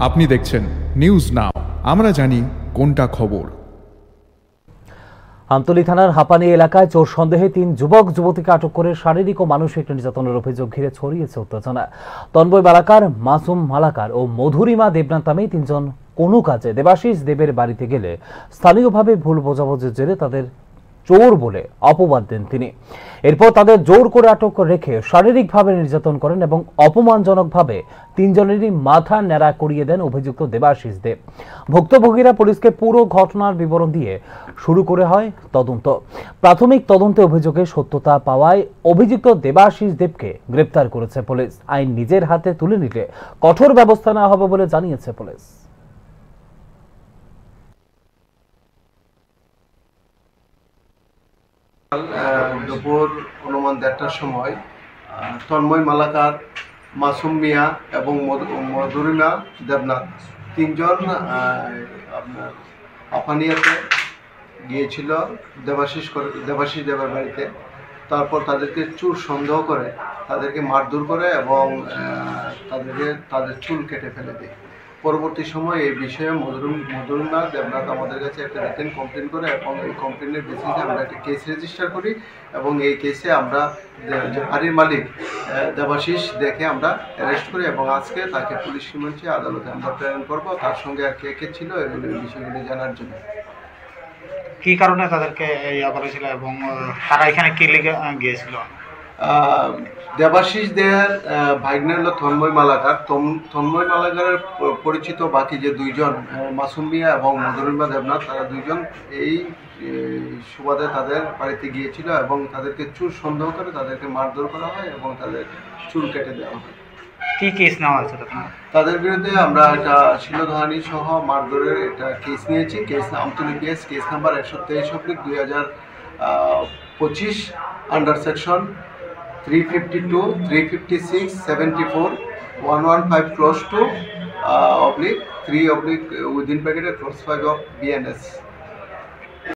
আপনি দেখছেন news now, আমরা জানি কোনটা খবর। আমতলী থানার হাপানি এলাকায় চোর সন্দেহে 3 যুবক যুবতীকে আটক করে শারীরিক ও মানসিক নির্যাতনের অভিযোগ ঘিরে ছড়িয়েছে উত্তেজনা। তন্ময় মালাকার, মাসুম মালাকার ও মধুরিমা দেবনাথ নামে 3 জন কোনো কাজে দেবাশিস দেবের বাড়িতে গেলে স্থানীয়ভাবে ভুল বোঝাবুঝির জেরে তাদের চোর বলে অপবাদ দেন তিনি। এরপর তাদের জোর করে আটক রেখে শারীরিকভাবে নির্যাতন করেন এবং অপমানজনকভাবে 3 জনেরই মাথা ন্যাড়া করিয়ে দেন অভিযুক্ত দেবাশিস দেব। ভুক্তভোগীরা পুলিশকে পুরো ঘটনার বিবরণ দিয়ে শুরু করে হয় তদন্ত। প্রাথমিক তদন্তে অভিযোগের সত্যতা পাওয়ায় অভিযুক্ত দেবাশিস দেবকে গ্রেপ্তার করেছে পুলিশ। আইন নিজের হাতে তুলে নিলে কঠোর ব্যবস্থা নেওয়া হবে বলে জানিয়েছে পুলিশ। দুপুর অনুমান 1:30টার সময় তন্ময় মালাকার, মাসুম মিয়া এবং মধুরিমা দেবনাথ 3 জন আপনার আফানিয়াতে গিয়েছিল দেবাশিস দেবের বাড়িতে। তারপর তাদেরকে চোর সন্দেহ করে তাদেরকে মারধর করে এবং তাদের চুল কেটে ফেলে দেয়। পরবর্তী সময় এই বিষয়ে মধুরিমা দেবনাথ আমাদের কাছে একটা রিটেন কমপ্লেন করে এবং এই কমপ্লেনের বেসিসে আমরা একটা কেস রেজিস্টার করি এবং এই কেসে আমরা যে বাড়ির মালিক দেবাশিস দেখে আমরা অ্যারেস্ট করি এবং আজকে তাকে পুলিশ রিমান্ডে আদালতে আমরা প্রেরণ করবো। তার সঙ্গে আর কে কে ছিল এগুলো বিষয়গুলি জানার জন্য। কি কারণে তাদেরকে ইয়া করেছিল এবং তারা এখানে কি লিগে গিয়েছিল? দেবাশিস দেয়ার ভাগ্নে হলো তন্ময় মালাকার। তন্ময় মালাকারের পরিচিত বাকি যে 2 জন মাসুম মিয়া এবং মধুরিমা দেবনাথ, তারা 2 জন এই সুবাদে তাদের বাড়িতে গিয়েছিল এবং তাদেরকে চোর সন্দেহ করে তাদেরকে মারধর করা হয় এবং তাদের চুল কেটে দেওয়া হয়। কি কেস নেওয়া হয়েছে তাদের বিরুদ্ধে? আমরা একটা শিলধারানি সহ মারধরের একটা কেস নিয়েছি। Case Amtali case number 123/2025 under section 352, 356, 74, 115 clause 2 / 3 / within bracket clause 5 of BNS।